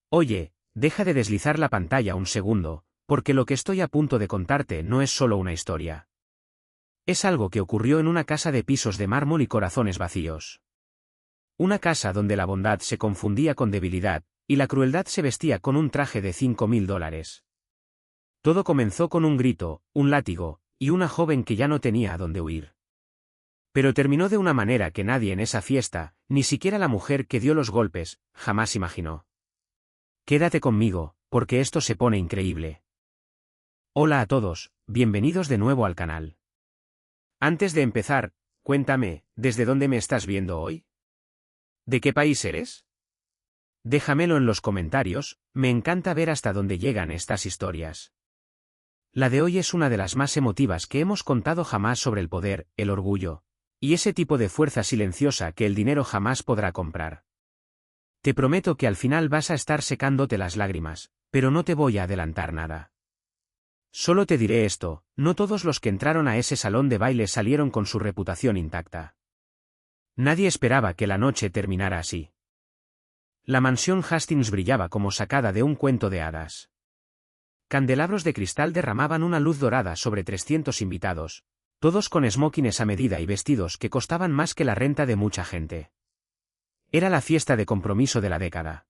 Oye, deja de deslizar la pantalla un segundo, porque lo que estoy a punto de contarte no es solo una historia. Es algo que ocurrió en una casa de pisos de mármol y corazones vacíos. Una casa donde la bondad se confundía con debilidad, y la crueldad se vestía con un traje de $5.000. Todo comenzó con un grito, un látigo, y una joven que ya no tenía a dónde huir. Pero terminó de una manera que nadie en esa fiesta, ni siquiera la mujer que dio los golpes, jamás imaginó. Quédate conmigo, porque esto se pone increíble. Hola a todos, bienvenidos de nuevo al canal. Antes de empezar, cuéntame, ¿desde dónde me estás viendo hoy? ¿De qué país eres? Déjamelo en los comentarios, me encanta ver hasta dónde llegan estas historias. La de hoy es una de las más emotivas que hemos contado jamás sobre el poder, el orgullo, y ese tipo de fuerza silenciosa que el dinero jamás podrá comprar. Te prometo que al final vas a estar secándote las lágrimas, pero no te voy a adelantar nada. Solo te diré esto, no todos los que entraron a ese salón de baile salieron con su reputación intacta. Nadie esperaba que la noche terminara así. La mansión Hastings brillaba como sacada de un cuento de hadas. Candelabros de cristal derramaban una luz dorada sobre 300 invitados, todos con smokines a medida y vestidos que costaban más que la renta de mucha gente. Era la fiesta de compromiso de la década.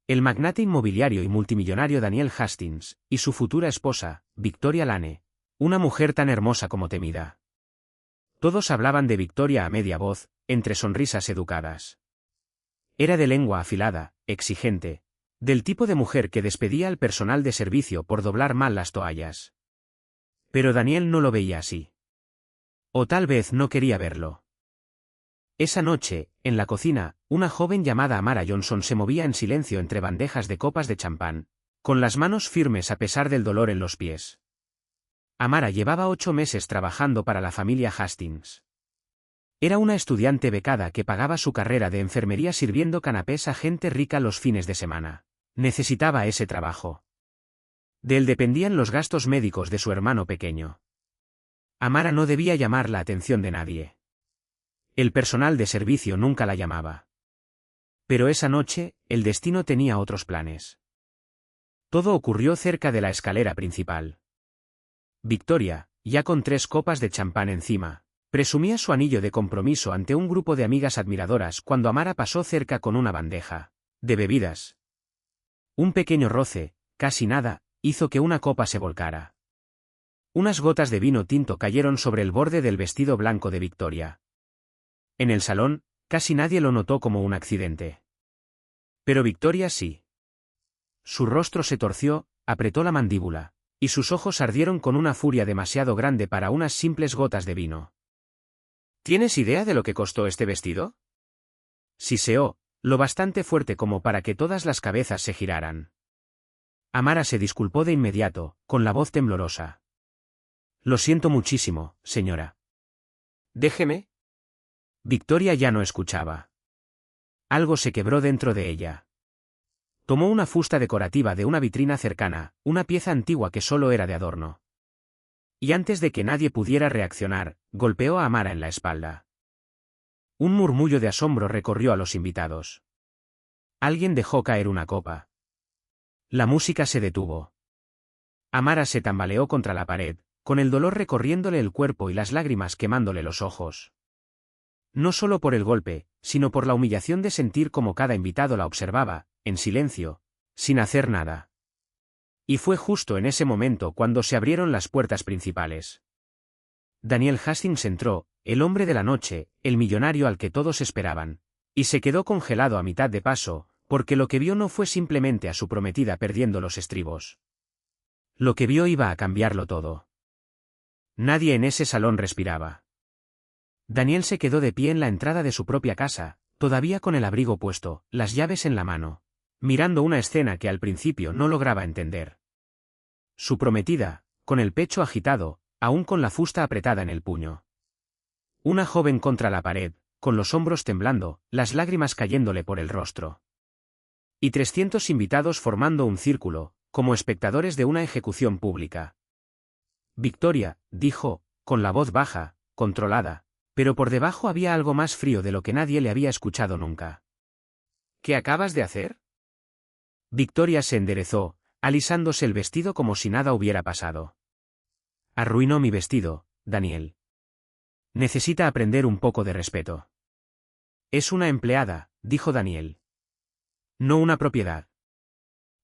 El magnate inmobiliario y multimillonario Daniel Hastings, y su futura esposa, Victoria Lane, una mujer tan hermosa como temida. Todos hablaban de Victoria a media voz, entre sonrisas educadas. Era de lengua afilada, exigente, del tipo de mujer que despedía al personal de servicio por doblar mal las toallas. Pero Daniel no lo veía así. O tal vez no quería verlo. Esa noche, en la cocina, una joven llamada Amara Johnson se movía en silencio entre bandejas de copas de champán, con las manos firmes a pesar del dolor en los pies. Amara llevaba 8 meses trabajando para la familia Hastings. Era una estudiante becada que pagaba su carrera de enfermería sirviendo canapés a gente rica los fines de semana. Necesitaba ese trabajo. De él dependían los gastos médicos de su hermano pequeño. Amara no debía llamar la atención de nadie. El personal de servicio nunca la llamaba. Pero esa noche, el destino tenía otros planes. Todo ocurrió cerca de la escalera principal. Victoria, ya con 3 copas de champán encima, presumía su anillo de compromiso ante un grupo de amigas admiradoras cuando Amara pasó cerca con una bandeja de bebidas. Un pequeño roce, casi nada, hizo que una copa se volcara. Unas gotas de vino tinto cayeron sobre el borde del vestido blanco de Victoria. En el salón, casi nadie lo notó como un accidente. Pero Victoria sí. Su rostro se torció, apretó la mandíbula, y sus ojos ardieron con una furia demasiado grande para unas simples gotas de vino. ¿Tienes idea de lo que costó este vestido? Siseó, lo bastante fuerte como para que todas las cabezas se giraran. Amara se disculpó de inmediato, con la voz temblorosa. Lo siento muchísimo, señora. Déjeme. Victoria ya no escuchaba. Algo se quebró dentro de ella. Tomó una fusta decorativa de una vitrina cercana, una pieza antigua que solo era de adorno. Y antes de que nadie pudiera reaccionar, golpeó a Amara en la espalda. Un murmullo de asombro recorrió a los invitados. Alguien dejó caer una copa. La música se detuvo. Amara se tambaleó contra la pared, con el dolor recorriéndole el cuerpo y las lágrimas quemándole los ojos. No solo por el golpe, sino por la humillación de sentir como cada invitado la observaba, en silencio, sin hacer nada. Y fue justo en ese momento cuando se abrieron las puertas principales. Daniel Hastings entró, el hombre de la noche, el millonario al que todos esperaban, y se quedó congelado a mitad de paso, porque lo que vio no fue simplemente a su prometida perdiendo los estribos. Lo que vio iba a cambiarlo todo. Nadie en ese salón respiraba. Daniel se quedó de pie en la entrada de su propia casa, todavía con el abrigo puesto, las llaves en la mano, mirando una escena que al principio no lograba entender. Su prometida, con el pecho agitado, aún con la fusta apretada en el puño. Una joven contra la pared, con los hombros temblando, las lágrimas cayéndole por el rostro. Y 300 invitados formando un círculo, como espectadores de una ejecución pública. Victoria, dijo, con la voz baja, controlada, pero por debajo había algo más frío de lo que nadie le había escuchado nunca. ¿Qué acabas de hacer? Victoria se enderezó, alisándose el vestido como si nada hubiera pasado. Arruinó mi vestido, Daniel. Necesita aprender un poco de respeto. Es una empleada, dijo Daniel. No una propiedad.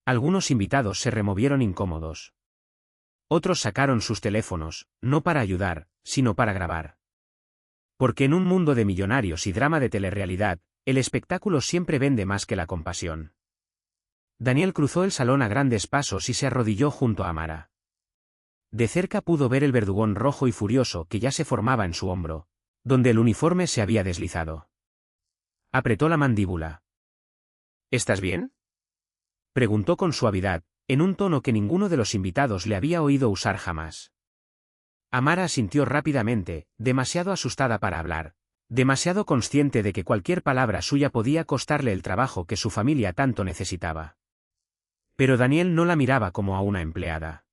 Algunos invitados se removieron incómodos. Otros sacaron sus teléfonos, no para ayudar, sino para grabar. Porque en un mundo de millonarios y drama de telerrealidad, el espectáculo siempre vende más que la compasión. Daniel cruzó el salón a grandes pasos y se arrodilló junto a Amara. De cerca pudo ver el verdugón rojo y furioso que ya se formaba en su hombro, donde el uniforme se había deslizado. Apretó la mandíbula. ¿Estás bien?, preguntó con suavidad, en un tono que ninguno de los invitados le había oído usar jamás. Amara asintió rápidamente, demasiado asustada para hablar, demasiado consciente de que cualquier palabra suya podía costarle el trabajo que su familia tanto necesitaba. Pero Daniel no la miraba como a una empleada.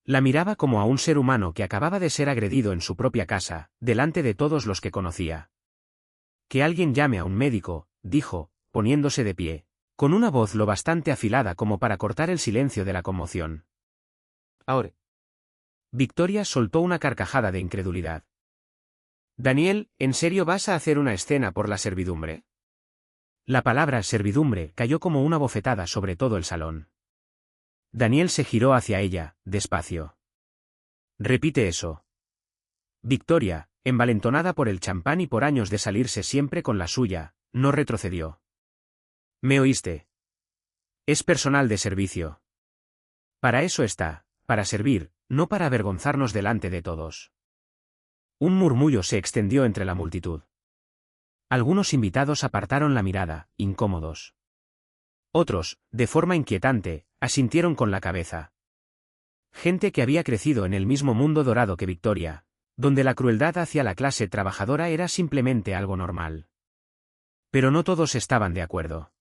La miraba como a un ser humano que acababa de ser agredido en su propia casa, delante de todos los que conocía. Que alguien llame a un médico, dijo, poniéndose de pie, con una voz lo bastante afilada como para cortar el silencio de la conmoción. Ahora. Victoria soltó una carcajada de incredulidad. Daniel, ¿en serio vas a hacer una escena por la servidumbre? La palabra servidumbre cayó como una bofetada sobre todo el salón. Daniel se giró hacia ella, despacio. Repite eso. Victoria, envalentonada por el champán y por años de salirse siempre con la suya, no retrocedió. ¿Me oíste? Es personal de servicio. Para eso está, para servir, no para avergonzarnos delante de todos. Un murmullo se extendió entre la multitud. Algunos invitados apartaron la mirada, incómodos. Otros, de forma inquietante, asintieron con la cabeza. Gente que había crecido en el mismo mundo dorado que Victoria, donde la crueldad hacia la clase trabajadora era simplemente algo normal. Pero no todos estaban de acuerdo.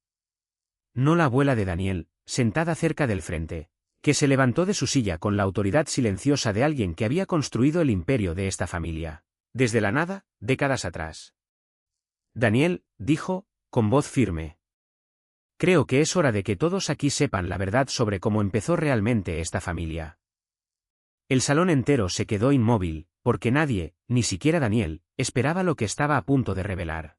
No la abuela de Daniel, sentada cerca del frente, que se levantó de su silla con la autoridad silenciosa de alguien que había construido el imperio de esta familia, desde la nada, décadas atrás. Daniel, dijo, con voz firme. Creo que es hora de que todos aquí sepan la verdad sobre cómo empezó realmente esta familia. El salón entero se quedó inmóvil, porque nadie, ni siquiera Daniel, esperaba lo que estaba a punto de revelar.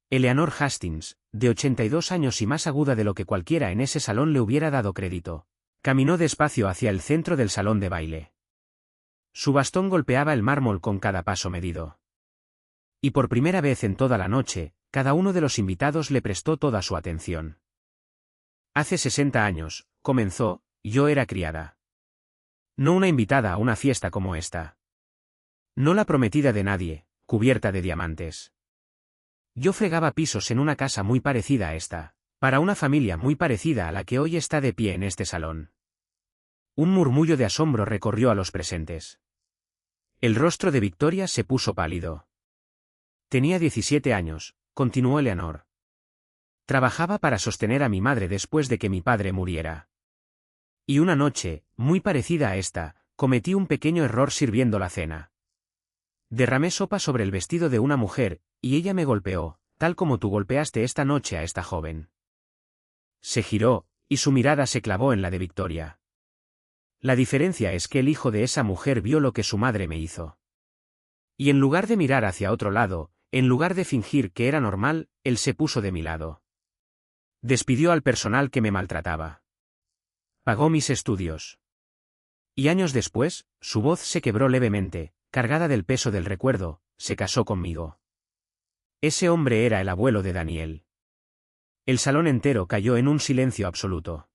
Eleanor Hastings, de 82 años y más aguda de lo que cualquiera en ese salón le hubiera dado crédito, caminó despacio hacia el centro del salón de baile. Su bastón golpeaba el mármol con cada paso medido. Y por primera vez en toda la noche, cada uno de los invitados le prestó toda su atención. Hace 60 años, comenzó, yo era criada. No una invitada a una fiesta como esta. No la prometida de nadie, cubierta de diamantes. Yo fregaba pisos en una casa muy parecida a esta, para una familia muy parecida a la que hoy está de pie en este salón. Un murmullo de asombro recorrió a los presentes. El rostro de Victoria se puso pálido. Tenía 17 años, continuó Eleanor. Trabajaba para sostener a mi madre después de que mi padre muriera. Y una noche, muy parecida a esta, cometí un pequeño error sirviendo la cena. Derramé sopa sobre el vestido de una mujer, y ella me golpeó, tal como tú golpeaste esta noche a esta joven. Se giró, y su mirada se clavó en la de Victoria. La diferencia es que el hijo de esa mujer vio lo que su madre me hizo. Y en lugar de mirar hacia otro lado, en lugar de fingir que era normal, él se puso de mi lado. Despidió al personal que me maltrataba. Pagó mis estudios. Y años después, su voz se quebró levemente, cargada del peso del recuerdo, se casó conmigo. Ese hombre era el abuelo de Daniel. El salón entero cayó en un silencio absoluto.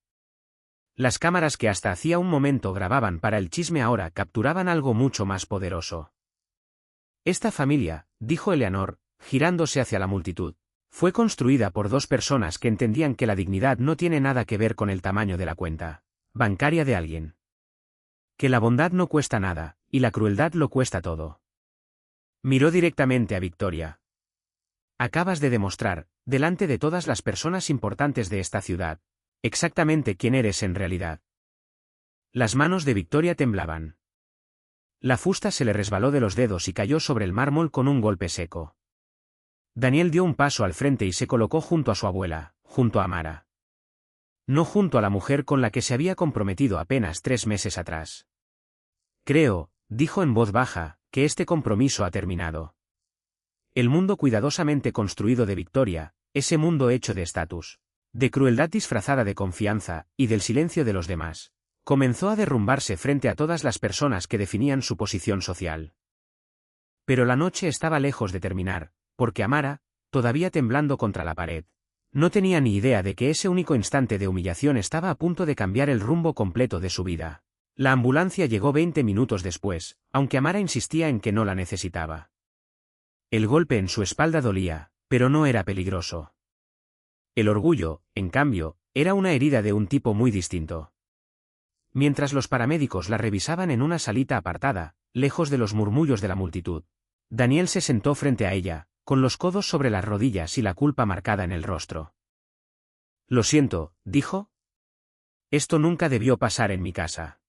Las cámaras que hasta hacía un momento grababan para el chisme ahora capturaban algo mucho más poderoso. Esta familia, dijo Eleanor, girándose hacia la multitud, fue construida por dos personas que entendían que la dignidad no tiene nada que ver con el tamaño de la cuenta bancaria de alguien. Que la bondad no cuesta nada, y la crueldad lo cuesta todo. Miró directamente a Victoria. Acabas de demostrar, delante de todas las personas importantes de esta ciudad, exactamente quién eres en realidad. Las manos de Victoria temblaban. La fusta se le resbaló de los dedos y cayó sobre el mármol con un golpe seco. Daniel dio un paso al frente y se colocó junto a su abuela, junto a Amara. No junto a la mujer con la que se había comprometido apenas 3 meses atrás. Creo, dijo en voz baja, que este compromiso ha terminado. El mundo cuidadosamente construido de Victoria, ese mundo hecho de estatus, de crueldad disfrazada de confianza, y del silencio de los demás, comenzó a derrumbarse frente a todas las personas que definían su posición social. Pero la noche estaba lejos de terminar, porque Amara, todavía temblando contra la pared, no tenía ni idea de que ese único instante de humillación estaba a punto de cambiar el rumbo completo de su vida. La ambulancia llegó 20 minutos después, aunque Amara insistía en que no la necesitaba. El golpe en su espalda dolía, pero no era peligroso. El orgullo, en cambio, era una herida de un tipo muy distinto. Mientras los paramédicos la revisaban en una salita apartada, lejos de los murmullos de la multitud, Daniel se sentó frente a ella, con los codos sobre las rodillas y la culpa marcada en el rostro. «Lo siento», dijo. «Esto nunca debió pasar en mi casa».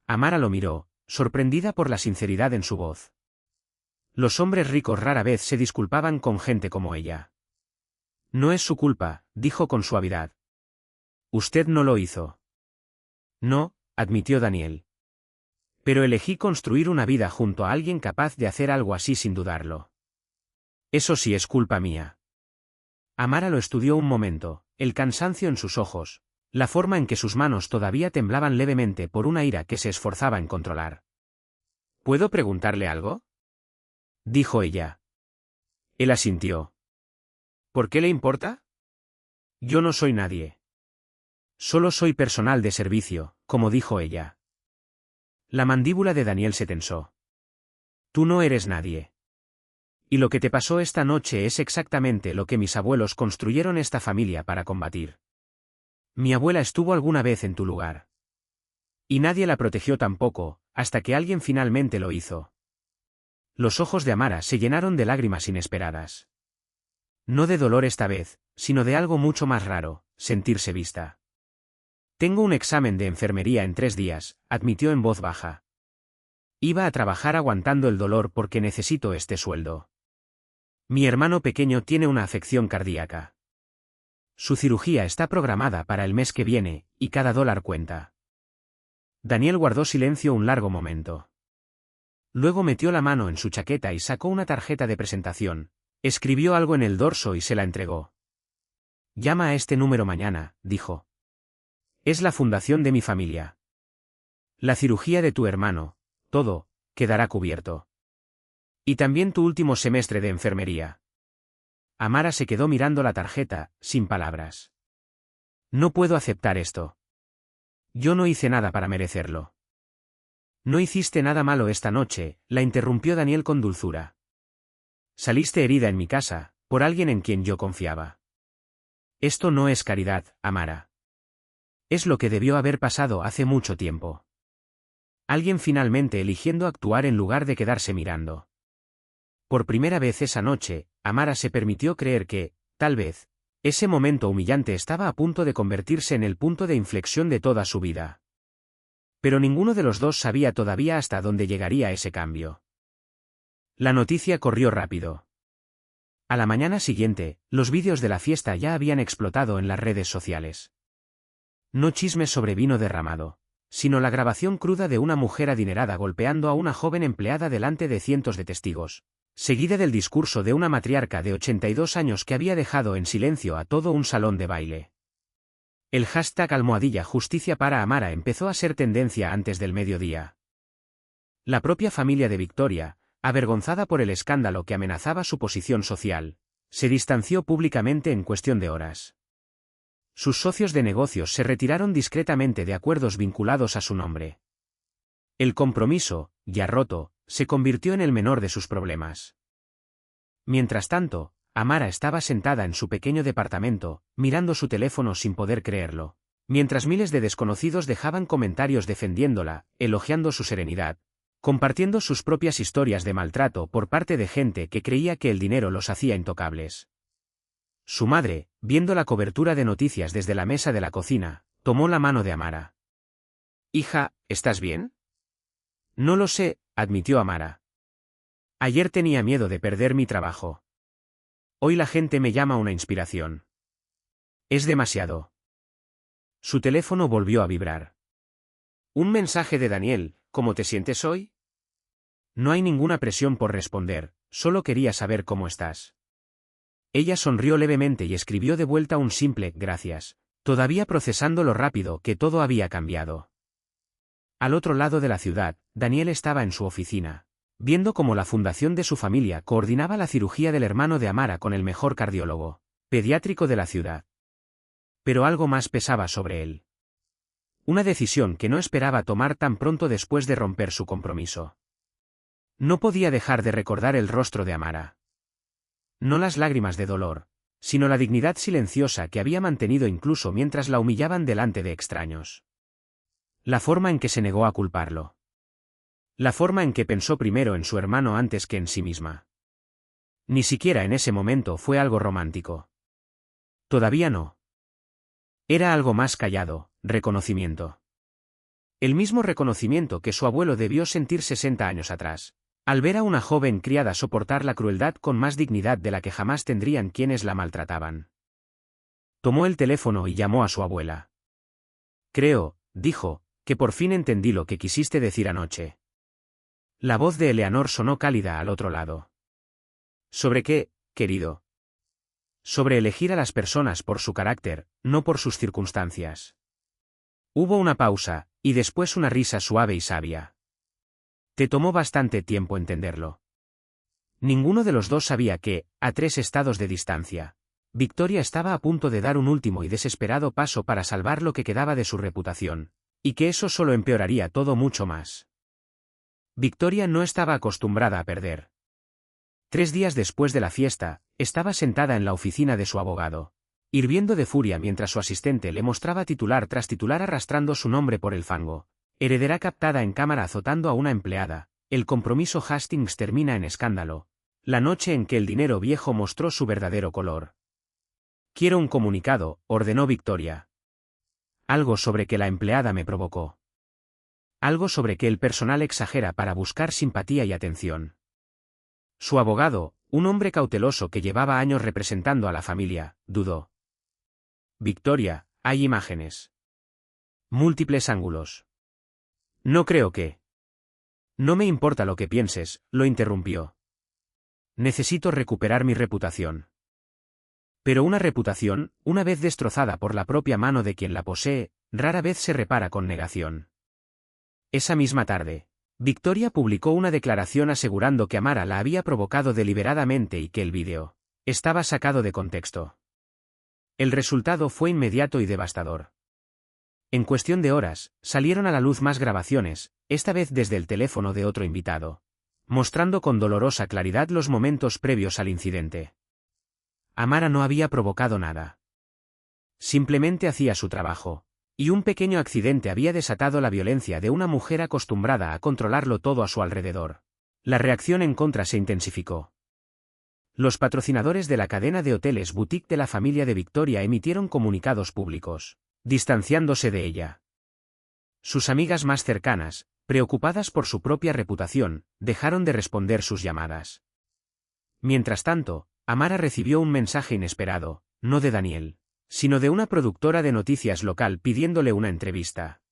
Amara lo miró, sorprendida por la sinceridad en su voz. Los hombres ricos rara vez se disculpaban con gente como ella. «No es su culpa», dijo con suavidad. «Usted no lo hizo». «No», admitió Daniel. «Pero elegí construir una vida junto a alguien capaz de hacer algo así sin dudarlo. Eso sí es culpa mía». Amara lo estudió un momento, el cansancio en sus ojos, la forma en que sus manos todavía temblaban levemente por una ira que se esforzaba en controlar. «¿Puedo preguntarle algo?», dijo ella. Él asintió. «¿Por qué le importa?». «Yo no soy nadie. Solo soy personal de servicio», como dijo ella. La mandíbula de Daniel se tensó. «Tú no eres nadie. Y lo que te pasó esta noche es exactamente lo que mis abuelos construyeron esta familia para combatir. Mi abuela estuvo alguna vez en tu lugar. Y nadie la protegió tampoco, hasta que alguien finalmente lo hizo». Los ojos de Amara se llenaron de lágrimas inesperadas. No de dolor esta vez, sino de algo mucho más raro, sentirse vista. «Tengo un examen de enfermería en 3 días», admitió en voz baja. «Iba a trabajar aguantando el dolor porque necesito este sueldo. Mi hermano pequeño tiene una afección cardíaca. Su cirugía está programada para el mes que viene, y cada dólar cuenta». Daniel guardó silencio un largo momento. Luego metió la mano en su chaqueta y sacó una tarjeta de presentación, escribió algo en el dorso y se la entregó. «Llama a este número mañana», dijo. «Es la fundación de mi familia. La cirugía de tu hermano, todo, quedará cubierto. Y también tu último semestre de enfermería». Amara se quedó mirando la tarjeta, sin palabras. «No puedo aceptar esto. Yo no hice nada para merecerlo». «No hiciste nada malo esta noche», la interrumpió Daniel con dulzura. «Saliste herida en mi casa, por alguien en quien yo confiaba. Esto no es caridad, Amara. Es lo que debió haber pasado hace mucho tiempo. Alguien finalmente eligiendo actuar en lugar de quedarse mirando». Por primera vez esa noche, Amara se permitió creer que, tal vez, ese momento humillante estaba a punto de convertirse en el punto de inflexión de toda su vida. Pero ninguno de los dos sabía todavía hasta dónde llegaría ese cambio. La noticia corrió rápido. A la mañana siguiente, los vídeos de la fiesta ya habían explotado en las redes sociales. No chismes sobre vino derramado, sino la grabación cruda de una mujer adinerada golpeando a una joven empleada delante de cientos de testigos, seguida del discurso de una matriarca de 82 años que había dejado en silencio a todo un salón de baile. El hashtag #Justicia para Amara empezó a ser tendencia antes del mediodía. La propia familia de Victoria, avergonzada por el escándalo que amenazaba su posición social, se distanció públicamente en cuestión de horas. Sus socios de negocios se retiraron discretamente de acuerdos vinculados a su nombre. El compromiso, ya roto, se convirtió en el menor de sus problemas. Mientras tanto, Amara estaba sentada en su pequeño departamento, mirando su teléfono sin poder creerlo, mientras miles de desconocidos dejaban comentarios defendiéndola, elogiando su serenidad, compartiendo sus propias historias de maltrato por parte de gente que creía que el dinero los hacía intocables. Su madre, viendo la cobertura de noticias desde la mesa de la cocina, tomó la mano de Amara. «Hija, ¿estás bien?». «No lo sé», admitió Amara. «Ayer tenía miedo de perder mi trabajo. Hoy la gente me llama una inspiración. Es demasiado». Su teléfono volvió a vibrar. Un mensaje de Daniel: ¿cómo te sientes hoy? No hay ninguna presión por responder, solo quería saber cómo estás. Ella sonrió levemente y escribió de vuelta un simple gracias, todavía procesando lo rápido que todo había cambiado. Al otro lado de la ciudad, Daniel estaba en su oficina, viendo cómo la fundación de su familia coordinaba la cirugía del hermano de Amara con el mejor cardiólogo pediátrico de la ciudad. Pero algo más pesaba sobre él. Una decisión que no esperaba tomar tan pronto después de romper su compromiso. No podía dejar de recordar el rostro de Amara. No las lágrimas de dolor, sino la dignidad silenciosa que había mantenido incluso mientras la humillaban delante de extraños. La forma en que se negó a culparlo. La forma en que pensó primero en su hermano antes que en sí misma. Ni siquiera en ese momento fue algo romántico. Todavía no. Era algo más callado, reconocimiento. El mismo reconocimiento que su abuelo debió sentir 60 años atrás, al ver a una joven criada soportar la crueldad con más dignidad de la que jamás tendrían quienes la maltrataban. Tomó el teléfono y llamó a su abuela. Creo, dijo, que por fin entendí lo que quisiste decir anoche. La voz de Eleanor sonó cálida al otro lado. ¿Sobre qué, querido? Sobre elegir a las personas por su carácter, no por sus circunstancias. Hubo una pausa, y después una risa suave y sabia. Te tomó bastante tiempo entenderlo. Ninguno de los dos sabía que, a 3 estados de distancia, Victoria estaba a punto de dar un último y desesperado paso para salvar lo que quedaba de su reputación, y que eso solo empeoraría todo mucho más. Victoria no estaba acostumbrada a perder. 3 días después de la fiesta, estaba sentada en la oficina de su abogado, hirviendo de furia mientras su asistente le mostraba titular tras titular arrastrando su nombre por el fango. Heredera captada en cámara azotando a una empleada, el compromiso Hastings termina en escándalo, la noche en que el dinero viejo mostró su verdadero color. Quiero un comunicado, ordenó Victoria. Algo sobre que la empleada me provocó. Algo sobre que el personal exagera para buscar simpatía y atención. Su abogado, un hombre cauteloso que llevaba años representando a la familia, dudó. Victoria, hay imágenes. Múltiples ángulos. No creo que. No me importa lo que pienses, lo interrumpió. Necesito recuperar mi reputación. Pero una reputación, una vez destrozada por la propia mano de quien la posee, rara vez se repara con negación. Esa misma tarde, Victoria publicó una declaración asegurando que Amara la había provocado deliberadamente y que el vídeo estaba sacado de contexto. El resultado fue inmediato y devastador. En cuestión de horas, salieron a la luz más grabaciones, esta vez desde el teléfono de otro invitado, mostrando con dolorosa claridad los momentos previos al incidente. Amara no había provocado nada. Simplemente hacía su trabajo, y un pequeño accidente había desatado la violencia de una mujer acostumbrada a controlarlo todo a su alrededor. La reacción en contra se intensificó. Los patrocinadores de la cadena de hoteles boutique de la familia de Victoria emitieron comunicados públicos, distanciándose de ella. Sus amigas más cercanas, preocupadas por su propia reputación, dejaron de responder sus llamadas. Mientras tanto, Amara recibió un mensaje inesperado, no de Daniel, sino de una productora de noticias local pidiéndole una entrevista.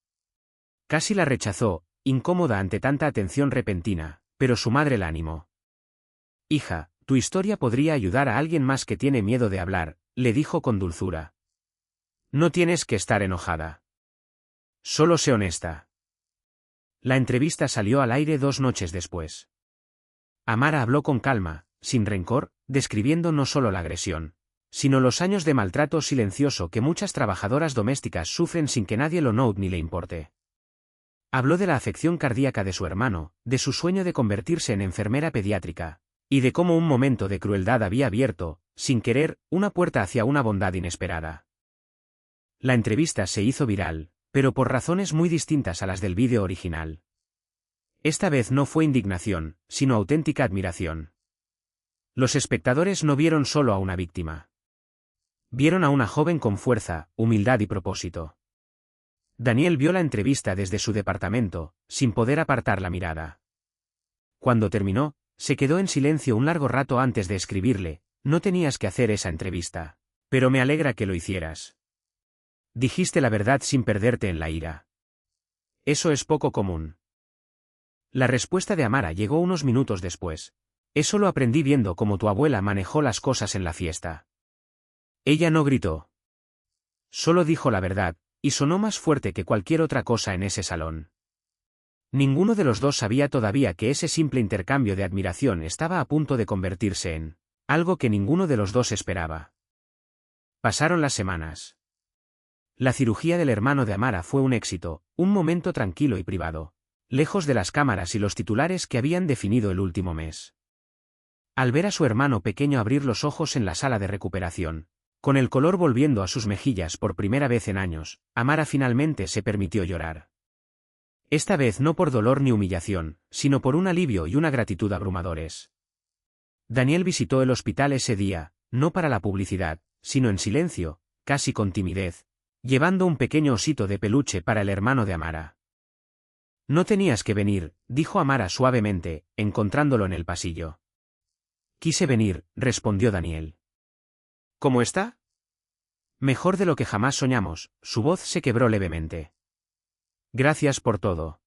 Casi la rechazó, incómoda ante tanta atención repentina, pero su madre la animó. Hija, tu historia podría ayudar a alguien más que tiene miedo de hablar, le dijo con dulzura. No tienes que estar enojada. Solo sé honesta. La entrevista salió al aire 2 noches después. Amara habló con calma, sin rencor, describiendo no solo la agresión, sino los años de maltrato silencioso que muchas trabajadoras domésticas sufren sin que nadie lo note ni le importe. Habló de la afección cardíaca de su hermano, de su sueño de convertirse en enfermera pediátrica, y de cómo un momento de crueldad había abierto, sin querer, una puerta hacia una bondad inesperada. La entrevista se hizo viral, pero por razones muy distintas a las del vídeo original. Esta vez no fue indignación, sino auténtica admiración. Los espectadores no vieron solo a una víctima. Vieron a una joven con fuerza, humildad y propósito. Daniel vio la entrevista desde su departamento, sin poder apartar la mirada. Cuando terminó, se quedó en silencio un largo rato antes de escribirle: no tenías que hacer esa entrevista, pero me alegra que lo hicieras. Dijiste la verdad sin perderte en la ira. Eso es poco común. La respuesta de Amara llegó unos minutos después. Eso lo aprendí viendo cómo tu abuela manejó las cosas en la fiesta. Ella no gritó. Solo dijo la verdad, y sonó más fuerte que cualquier otra cosa en ese salón. Ninguno de los dos sabía todavía que ese simple intercambio de admiración estaba a punto de convertirse en algo que ninguno de los dos esperaba. Pasaron las semanas. La cirugía del hermano de Amara fue un éxito, un momento tranquilo y privado, lejos de las cámaras y los titulares que habían definido el último mes. Al ver a su hermano pequeño abrir los ojos en la sala de recuperación, con el color volviendo a sus mejillas por primera vez en años, Amara finalmente se permitió llorar. Esta vez no por dolor ni humillación, sino por un alivio y una gratitud abrumadores. Daniel visitó el hospital ese día, no para la publicidad, sino en silencio, casi con timidez, llevando un pequeño osito de peluche para el hermano de Amara. No tenías que venir, dijo Amara suavemente, encontrándolo en el pasillo. Quise venir, respondió Daniel. ¿Cómo está? Mejor de lo que jamás soñamos, su voz se quebró levemente. Gracias por todo.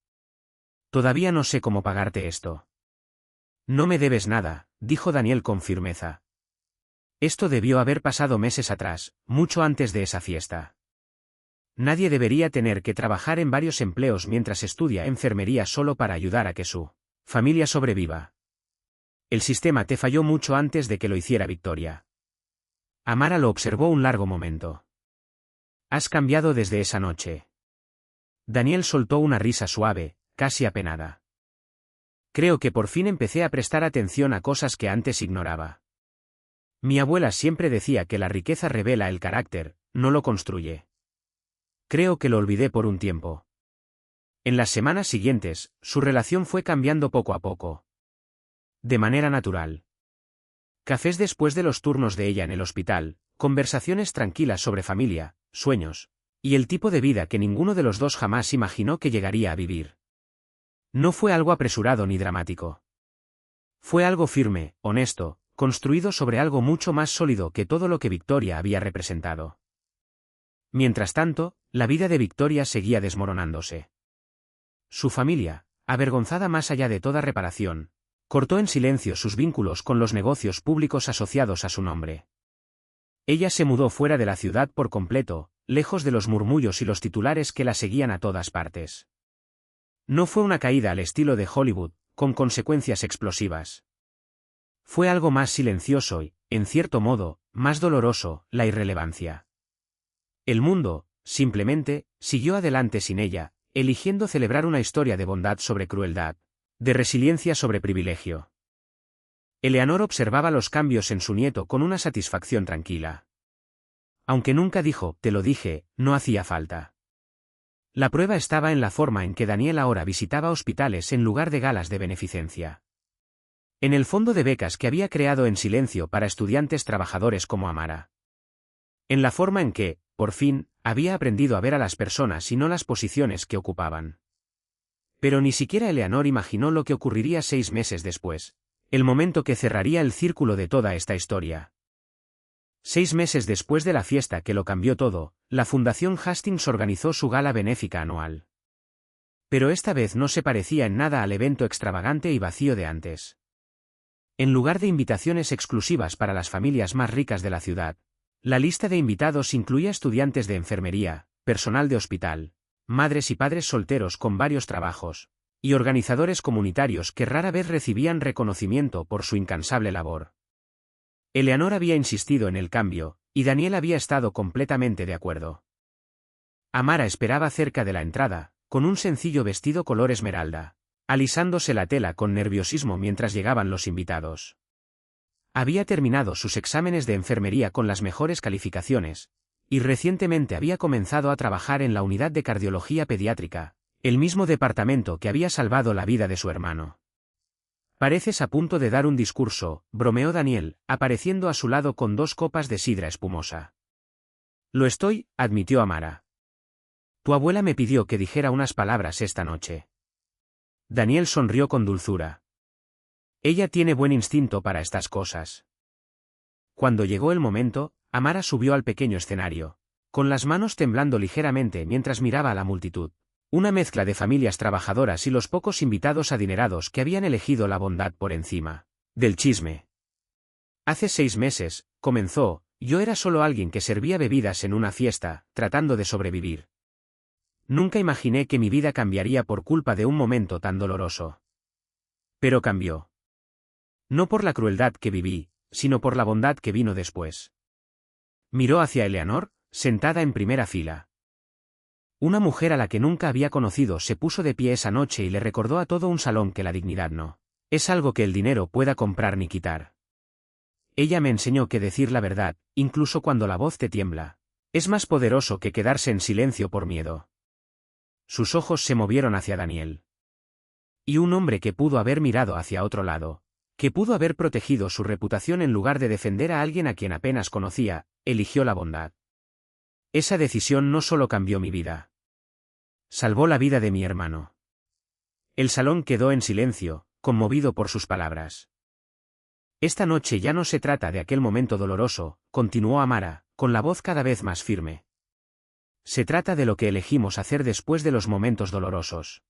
Todavía no sé cómo pagarte esto. No me debes nada, dijo Daniel con firmeza. Esto debió haber pasado meses atrás, mucho antes de esa fiesta. Nadie debería tener que trabajar en varios empleos mientras estudia enfermería solo para ayudar a que su familia sobreviva. El sistema te falló mucho antes de que lo hiciera Victoria. Amara lo observó un largo momento. Has cambiado desde esa noche. Daniel soltó una risa suave, casi apenada. Creo que por fin empecé a prestar atención a cosas que antes ignoraba. Mi abuela siempre decía que la riqueza revela el carácter, no lo construye. Creo que lo olvidé por un tiempo. En las semanas siguientes, su relación fue cambiando poco a poco. De manera natural. Cafés después de los turnos de ella en el hospital, conversaciones tranquilas sobre familia, sueños, y el tipo de vida que ninguno de los dos jamás imaginó que llegaría a vivir. No fue algo apresurado ni dramático. Fue algo firme, honesto, construido sobre algo mucho más sólido que todo lo que Victoria había representado. Mientras tanto, la vida de Victoria seguía desmoronándose. Su familia, avergonzada más allá de toda reparación, cortó en silencio sus vínculos con los negocios públicos asociados a su nombre. Ella se mudó fuera de la ciudad por completo, lejos de los murmullos y los titulares que la seguían a todas partes. No fue una caída al estilo de Hollywood, con consecuencias explosivas. Fue algo más silencioso y, en cierto modo, más doloroso, la irrelevancia. El mundo, simplemente, siguió adelante sin ella, eligiendo celebrar una historia de bondad sobre crueldad, de resiliencia sobre privilegio. Eleanor observaba los cambios en su nieto con una satisfacción tranquila. Aunque nunca dijo, te lo dije, no hacía falta. La prueba estaba en la forma en que Daniel ahora visitaba hospitales en lugar de galas de beneficencia. En el fondo de becas que había creado en silencio para estudiantes trabajadores como Amara. En la forma en que, por fin, había aprendido a ver a las personas y no las posiciones que ocupaban. Pero ni siquiera Eleanor imaginó lo que ocurriría 6 meses después, el momento que cerraría el círculo de toda esta historia. 6 meses después de la fiesta que lo cambió todo, la Fundación Hastings organizó su gala benéfica anual. Pero esta vez no se parecía en nada al evento extravagante y vacío de antes. En lugar de invitaciones exclusivas para las familias más ricas de la ciudad, la lista de invitados incluía estudiantes de enfermería, personal de hospital, madres y padres solteros con varios trabajos, y organizadores comunitarios que rara vez recibían reconocimiento por su incansable labor. Eleanor había insistido en el cambio, y Daniel había estado completamente de acuerdo. Amara esperaba cerca de la entrada, con un sencillo vestido color esmeralda, alisándose la tela con nerviosismo mientras llegaban los invitados. Había terminado sus exámenes de enfermería con las mejores calificaciones, y recientemente había comenzado a trabajar en la unidad de cardiología pediátrica, el mismo departamento que había salvado la vida de su hermano. Pareces a punto de dar un discurso, bromeó Daniel, apareciendo a su lado con 2 copas de sidra espumosa. Lo estoy, admitió Amara. Tu abuela me pidió que dijera unas palabras esta noche. Daniel sonrió con dulzura. Ella tiene buen instinto para estas cosas. Cuando llegó el momento, Amara subió al pequeño escenario, con las manos temblando ligeramente mientras miraba a la multitud. Una mezcla de familias trabajadoras y los pocos invitados adinerados que habían elegido la bondad por encima del chisme. Hace 6 meses, comenzó, yo era solo alguien que servía bebidas en una fiesta, tratando de sobrevivir. Nunca imaginé que mi vida cambiaría por culpa de un momento tan doloroso. Pero cambió. No por la crueldad que viví, sino por la bondad que vino después. Miró hacia Eleanor, sentada en primera fila. Una mujer a la que nunca había conocido se puso de pie esa noche y le recordó a todo un salón que la dignidad no es algo que el dinero pueda comprar ni quitar. Ella me enseñó que decir la verdad, incluso cuando la voz te tiembla, es más poderoso que quedarse en silencio por miedo. Sus ojos se movieron hacia Daniel. Y un hombre que pudo haber mirado hacia otro lado, que pudo haber protegido su reputación en lugar de defender a alguien a quien apenas conocía, eligió la bondad. Esa decisión no solo cambió mi vida. Salvó la vida de mi hermano. El salón quedó en silencio, conmovido por sus palabras. Esta noche ya no se trata de aquel momento doloroso, continuó Amara, con la voz cada vez más firme. Se trata de lo que elegimos hacer después de los momentos dolorosos.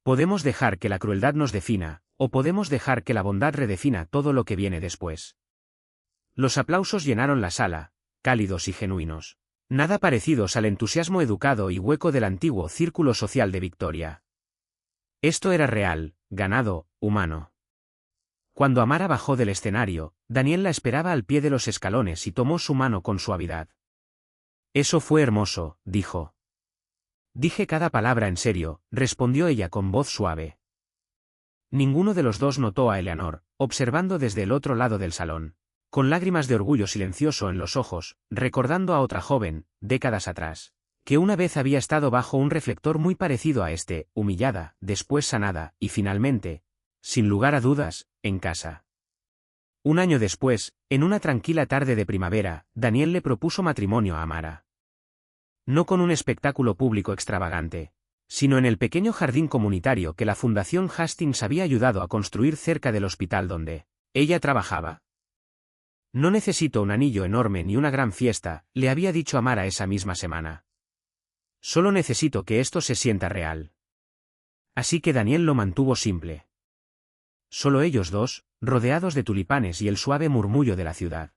Podemos dejar que la crueldad nos defina, o podemos dejar que la bondad redefina todo lo que viene después. Los aplausos llenaron la sala, cálidos y genuinos. Nada parecidos al entusiasmo educado y hueco del antiguo círculo social de Victoria. Esto era real, ganado, humano. Cuando Amara bajó del escenario, Daniel la esperaba al pie de los escalones y tomó su mano con suavidad. Eso fue hermoso, dijo. Dije cada palabra en serio, respondió ella con voz suave. Ninguno de los dos notó a Eleanor, observando desde el otro lado del salón, con lágrimas de orgullo silencioso en los ojos, recordando a otra joven, décadas atrás, que una vez había estado bajo un reflector muy parecido a este, humillada, después sanada, y finalmente, sin lugar a dudas, en casa. Un año después, en una tranquila tarde de primavera, Daniel le propuso matrimonio a Amara. No con un espectáculo público extravagante, sino en el pequeño jardín comunitario que la Fundación Hastings había ayudado a construir cerca del hospital donde ella trabajaba. No necesito un anillo enorme ni una gran fiesta, le había dicho Amara esa misma semana. Solo necesito que esto se sienta real. Así que Daniel lo mantuvo simple. Solo ellos dos, rodeados de tulipanes y el suave murmullo de la ciudad.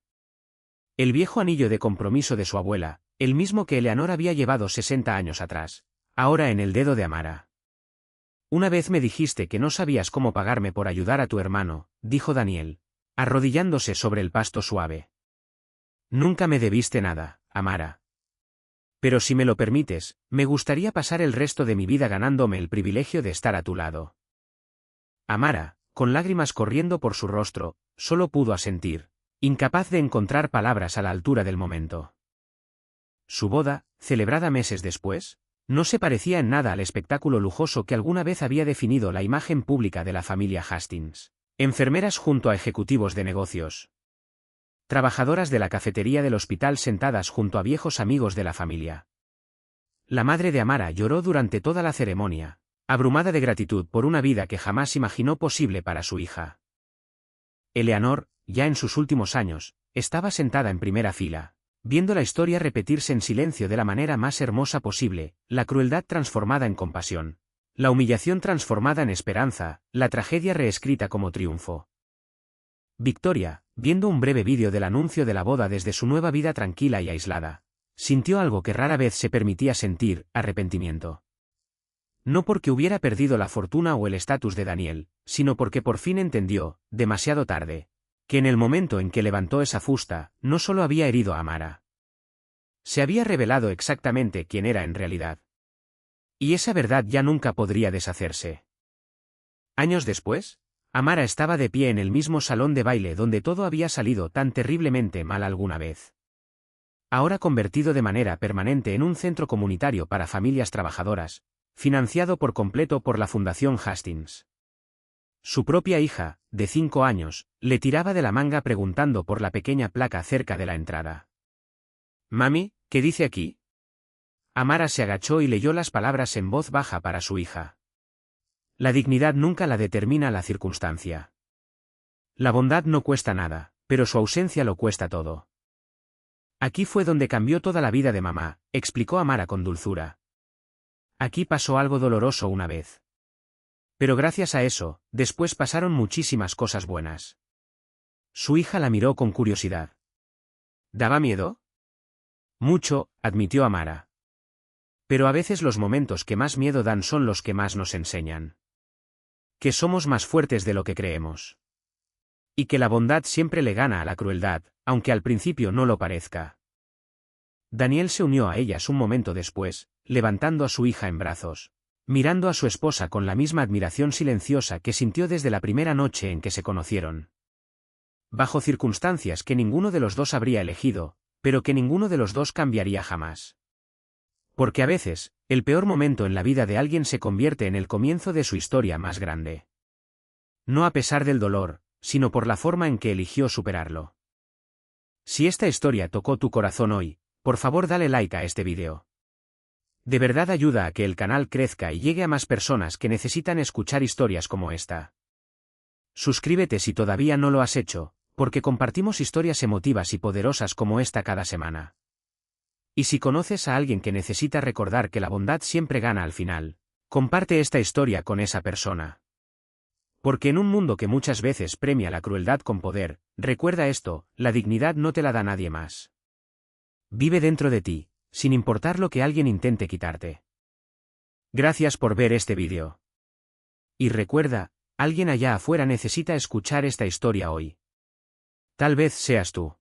El viejo anillo de compromiso de su abuela, el mismo que Eleanor había llevado 60 años atrás, ahora en el dedo de Amara. Una vez me dijiste que no sabías cómo pagarme por ayudar a tu hermano, dijo Daniel, arrodillándose sobre el pasto suave. Nunca me debiste nada, Amara. Pero si me lo permites, me gustaría pasar el resto de mi vida ganándome el privilegio de estar a tu lado. Amara, con lágrimas corriendo por su rostro, solo pudo asentir, incapaz de encontrar palabras a la altura del momento. Su boda, celebrada meses después, no se parecía en nada al espectáculo lujoso que alguna vez había definido la imagen pública de la familia Hastings. Enfermeras junto a ejecutivos de negocios. Trabajadoras de la cafetería del hospital sentadas junto a viejos amigos de la familia. La madre de Amara lloró durante toda la ceremonia, abrumada de gratitud por una vida que jamás imaginó posible para su hija. Eleanor, ya en sus últimos años, estaba sentada en primera fila, viendo la historia repetirse en silencio de la manera más hermosa posible, la crueldad transformada en compasión, la humillación transformada en esperanza, la tragedia reescrita como triunfo. Victoria, viendo un breve vídeo del anuncio de la boda desde su nueva vida tranquila y aislada, sintió algo que rara vez se permitía sentir, arrepentimiento. No porque hubiera perdido la fortuna o el estatus de Daniel, sino porque por fin entendió, demasiado tarde, que en el momento en que levantó esa fusta, no solo había herido a Amara. Se había revelado exactamente quién era en realidad. Y esa verdad ya nunca podría deshacerse. Años después, Amara estaba de pie en el mismo salón de baile donde todo había salido tan terriblemente mal alguna vez. Ahora convertido de manera permanente en un centro comunitario para familias trabajadoras, financiado por completo por la Fundación Hastings. Su propia hija, de 5 años, le tiraba de la manga preguntando por la pequeña placa cerca de la entrada. «Mami, ¿qué dice aquí?» Amara se agachó y leyó las palabras en voz baja para su hija. La dignidad nunca la determina la circunstancia. La bondad no cuesta nada, pero su ausencia lo cuesta todo. Aquí fue donde cambió toda la vida de mamá, explicó Amara con dulzura. Aquí pasó algo doloroso una vez. Pero gracias a eso, después pasaron muchísimas cosas buenas. Su hija la miró con curiosidad. ¿Daba miedo? Mucho, admitió Amara. Pero a veces los momentos que más miedo dan son los que más nos enseñan. Que somos más fuertes de lo que creemos. Y que la bondad siempre le gana a la crueldad, aunque al principio no lo parezca. Daniel se unió a ellas un momento después, levantando a su hija en brazos, mirando a su esposa con la misma admiración silenciosa que sintió desde la primera noche en que se conocieron. Bajo circunstancias que ninguno de los dos habría elegido, pero que ninguno de los dos cambiaría jamás. Porque a veces, el peor momento en la vida de alguien se convierte en el comienzo de su historia más grande. No a pesar del dolor, sino por la forma en que eligió superarlo. Si esta historia tocó tu corazón hoy, por favor dale like a este vídeo. De verdad ayuda a que el canal crezca y llegue a más personas que necesitan escuchar historias como esta. Suscríbete si todavía no lo has hecho, porque compartimos historias emotivas y poderosas como esta cada semana. Y si conoces a alguien que necesita recordar que la bondad siempre gana al final, comparte esta historia con esa persona. Porque en un mundo que muchas veces premia la crueldad con poder, recuerda esto, la dignidad no te la da nadie más. Vive dentro de ti, sin importar lo que alguien intente quitarte. Gracias por ver este vídeo. Y recuerda, alguien allá afuera necesita escuchar esta historia hoy. Tal vez seas tú.